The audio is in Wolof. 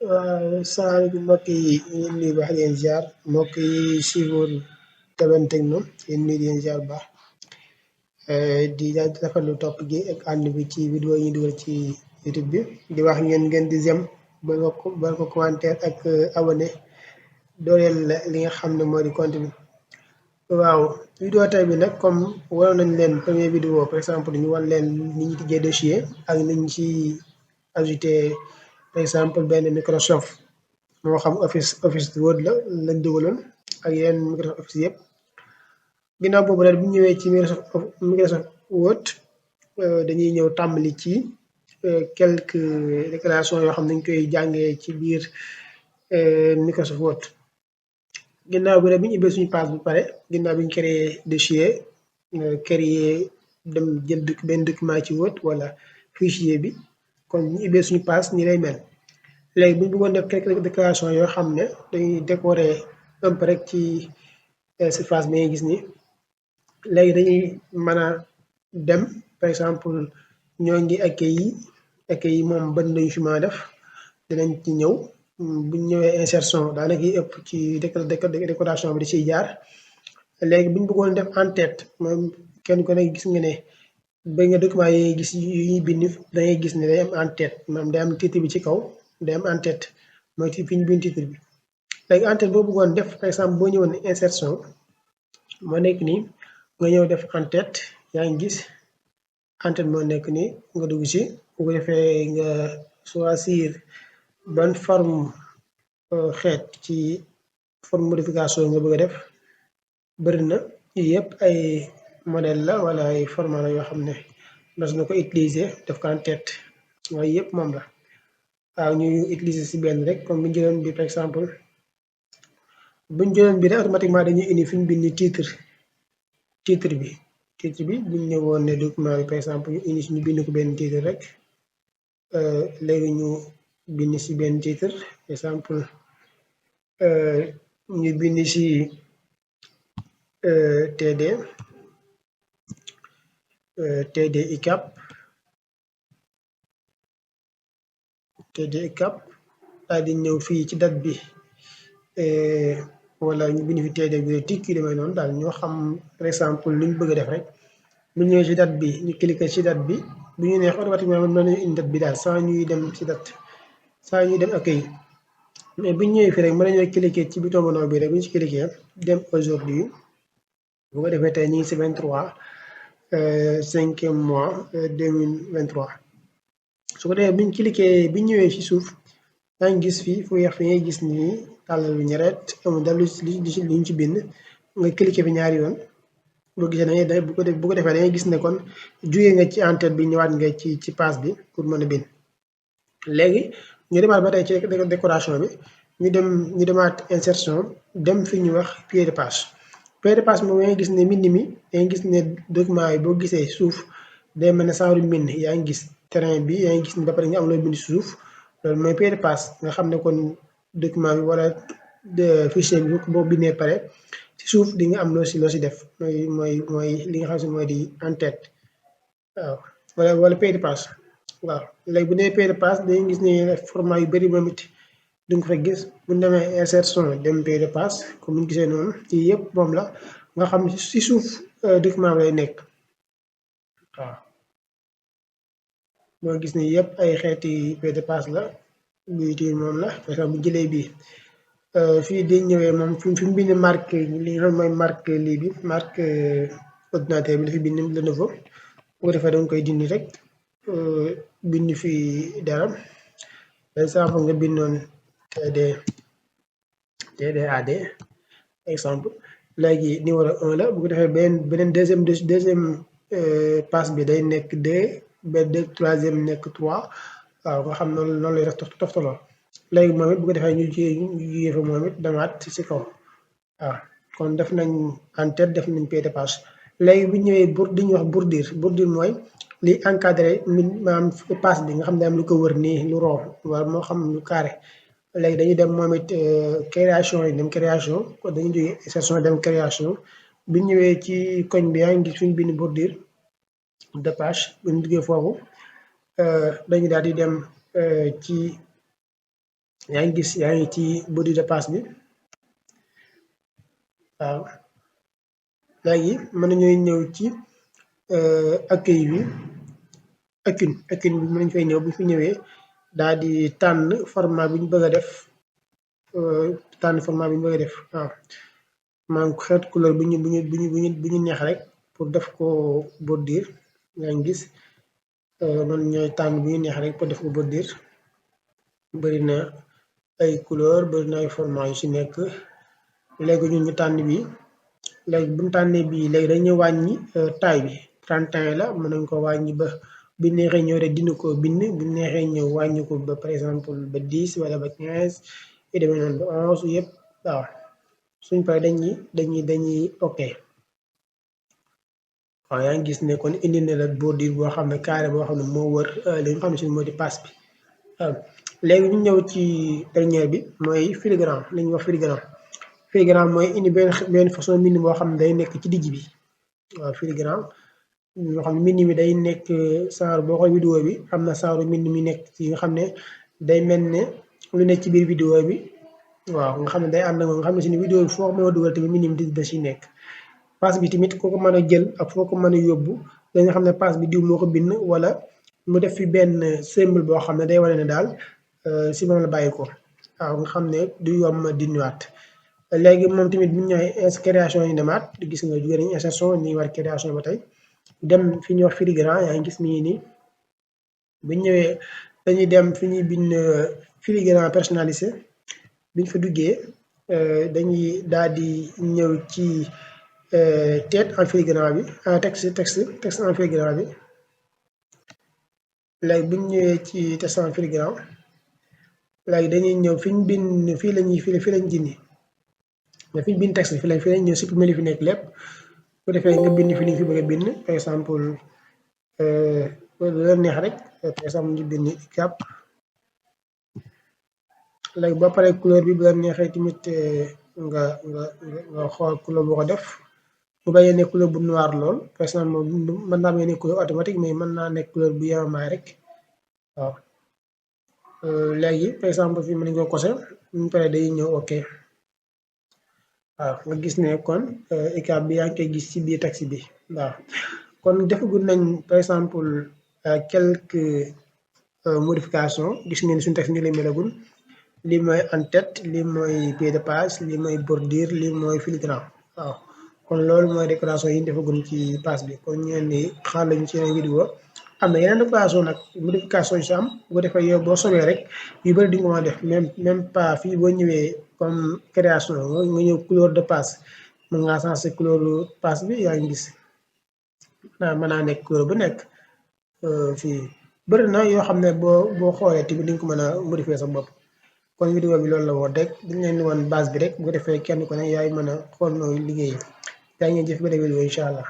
salaamaaleykum mbokk yi ñu ngi nuyu baax di leen ziar mbokk yi suivre Teben Techno yéen nuyu di leen ziar bu baax di rafetlu topp gi ak ànd bi ci vidéo yi ñu dugal ci YouTube bi di wax ngeen di zem ba ko commentaire ak abonné dooleel li nga xam ne moo di compte bi. waaw vidéo tey bi nag comme waroon nañ leen première vidéo par exemple ñu wan leen ni ñu tijjee dossier ak ni ñu ci ajouté par exemple benn Microsoft moo xam office Word la lañ dugaloon ak yeneen Microsoft Office yëpp ginnaaw boobu nag bu ñu ñëwee ci Microsoft Word dañuy ñëw tàmbali ci quelques déclarations yoo xam ne dañ koy jàngee ci biir Microsoft Word. ginnaaw bi nag bi ñu ubbee suñu page bu pare ginnaaw bi ñu créé dossier créé dem jël benn document ci Word wala fichier bi kon ñu ubbee suñu page ni lay mel. léegi bu ñu bëggoon def quelques déclarations yoo xam ne dañuy décorer un peu rek ci surface bi ngay gis ni léegi dañuy mën a dem par exemple ñoo ngi accueil moom bën nañu fi mën a def dinañ ci ñëw buñ ñëwee insertion daanaka yi ëpp ci décoration bi da ciy jaar. léegi bu ñu bëggoon def en tête moom kenn ku ne gis nga ne ba nga document yi gis yu ñuy bind da ngay gis ne day am en tête maanaam day am titre bi ci kaw day am en tête mooy fi ñu bind titre bi. léegi en tête boo bëggoon def par exemple boo ñëwoon insertion moo nekk nii nga ñëw def en tête yaa ngi gis en tête moo nekk nii nga dugg ci bu ko defee nga choisir ban forme xeet ci forme modification nga bëgg a def bëri na yëpp ay modèle la wala ay format la yoo xam ne mas na ko utiliser def ko en tête waaye yëpp moom la. waaw ñu utiliser ci benn rek comme bu ñu jëloon bi par exemple bu ñu jëloon bi rek automatiquement dañuy indi fi ñu bind titre bi bu ñu ñëwoon ne document bi par exemple ñu indi ñu bind ko benn titre rek léegi ñu bind ci benn titre par exemple ñu bind ci TD ICAP daal di ñëw fii ci date bi wala ñu bind fi TD bi tikki demee noonu daal ñoo xam par exemple lu ñu bëgg a def rek bu ñëwee ci date bi ñu cliquer ci date bi bu ñu neex automatiquement mën nañu indi date bi daal sans ñuy dem ci date sans ñuy dem accueil mais bu ñu ñëwee fii rek mën nañoo cliquer ci bouton bu ndaw bi rek bu ñu ci cliquer dem aujourd'hui bu ko defee tey ñu ngi ci 23 5e mois 2023 su ko defee bu ñu cliquer bi ñu ñëwee ci suuf yaa ngi gis fii fu weex fi ngay gis ni tàllal bi ñaret amul dara lu ñu ci bind nga cliquer fi ñaari yoon boo gisee da bu ko defee da ngay gis ne kon jugee nga ci en tête bi ñëwaat nga ci page bi pour mën a bind. léegi ñu demaat ba tey ci décoration bi ñu demaat insertion dem fi ñu wax pied de page moom yaa ngi gis ne mbind mi yaa ngi gis ne document yi boo gisee suuf day mel ne saaru mbind yaa ngi gis terrain bi yaa ngi gis ne ba pare nga am looy bind suuf loolu mooy pied de page nga xam ne kon document bi wala fichier bi boo bindee pare ci suuf di nga am loo si def mooy li nga xam ne mooy di en tête waaw wala pied de page waaw léegi bu dee pied de page dañuy gis ne format yu bëri moom it du nga fa gis bu ñu demee insertion dem pied de page comme ñu gisee noonu yii yëpp moom la nga xam ne ci suuf document bi lay nekk waaw moo gis ne yëpp ay xeeti pied de page la buy tiir moom la par exemple bu jëlee bii fii di ñëwee moom fi mu bind marque li nga xam mooy marque lii bi marque ordinateur bi dafa bind Lenovo bu ko defee danga koy dindi rek bind fii dara par exemple nga bindoon TDAD exemple léegi numéro 1 la bu ko defee beneen deuxième passe bi day nekk 2 ba troisième nekk 3 waaw nga xam noonu lay def toftaloo léegi moom it bu ko defee ñu jugee fa moom it demaat ci kaw waaw kon def nañ en tête def nañ pied de page léegi bu ñëwee di ñu wax bordure mooy li encadré maanaam passe bi nga xam ne am lu ko wër nii lu roo wala moo xam lu carré léegi dañuy dem moom it création yi dem création kon dañuy jógee insertion dem création bu ñëwee ci koñ bi yaa ngi gis suñu bind bordure de page bu ñu duggee foofu dañu daal di dem ci yaa ngi gis yaa ngi ci body de passe bi waaw léegi mën nañoo ñëw ci accueil bi accueil bi mën nañu fay ñëw bu fi ñëwee daal di tànn format bi ñu bëgg a def waaw maanaam xeet couleur bu ñu neex rek pour def ko bordir yaa ngi gis man ñooy tànn bu ñu neex rek pour def ko bordir bëri na ay couleur bëri na ay format yu ci nekk léegi ñun ñu tànn bi léegi bu ñu tànnee bii léegi dañuy wàññi taille bi 31 la mën nañ ko wàññi ba bi neexee ñëw rek dina ko bind bu neexee ñëw wàññi ko ba par exemple ba 10 wala ba 15 yu demee noonu ba 11 yëpp waaw suñ paree dañuy ok waaw yaa ngi gis ne kon indi na la bordir boo xam ne carré boo xam ne moo wër li nga xam ne si moo di passe bi waaw léegi ñu ñëw ci dernière bi mooy filigrane li ñuy wax filigrane mooy indi benn façon mbind boo xam ne day nekk ci digg bi waaw filigrane ñoo xam ne mbind mi day nekk genre boo xool vidéo bi am na genre mbind mi nekk ci nga xam ne day mel ne lu nekk ci biir vidéo bi waaw nga xam ne day ànd ak nga xam ne si ni vidéo bi foo ko mën a dugal tamit mbind mi da ci nekk passe bi tamit koo ko mën a jël ak foo ko mën a yóbbu da nga xam ne passe bi diw moo ko bind wala mu def fi benn symbole boo xam ne day wane ne daal si moom la bàyyi ko waaw nga xam ne du yomb dindiwaat léegi moom tamit bu ñu ñëwee création yi demaat gis nga jóge nañu insertion ñu ngi war création ba tey dem fi ñuy wax filigrane yaa ngi gis mi ngi nii bu ñu ñëwee dañuy dem fi ñuy bind filigrane personnalisé bi ñu fa duggee dañuy daal di ñëw ci tête en filigrane bi texte en filigrane bi léegi bu ñu ñëwee ci texte en filigrane léegi dañuy ñëw fi ñu bind fii lañ dindi mais fi ñu bind texte fii lañ ñëw supprimer li fi nekk lépp bu defee nga bind fi li fi bëgg a bind par exemple lu la neex rek par exemple ñu bind cap léegi boo paree couleur bi bu la neexee tamit nga xool couleur boo ko def bu bañ a nekk couleur bu noir lool par exemple moom mën naa nekk couleur automatique mais mën naa nekk couleur bu yemamaay rek waaw léegi par exemple fii mën nañu ko kose ñu paree day ñëw ok waaw nga gis ne kon écart bi yaa ngi koy gis ci biir texte bi waaw kon defagul nañ par exemple quelques modifications gis ngeen suñu texte nii lay melagul lii mooy en tête lii mooy pied de page lii mooy bordure lii mooy filigrane waaw kon loolu mooy décoration yi ñu defagul ci page bi kon ñu leen di xaar lañu ci yeneen vidéo am na yeneen décoration nag modification yu si am bu defee yow boo sobee rek yu bëri di nga mën a def même pas fii boo ñëwee comme création nga ñëw couleur de passe mën ngaa changer couleur passe bi yaa ngi gis mën naa nekk couleur bu nekk fii bëri na yoo xam ne boo xoolee tamit di nga ko mën a modifier sa bopp kon vidéo bi loolu la woon rek dañ leen di woon base bi rek bu ko defee kenn ku ne yaay mën a xool nooy liggéey yaa ngi jëf beneen vidéo incha allah.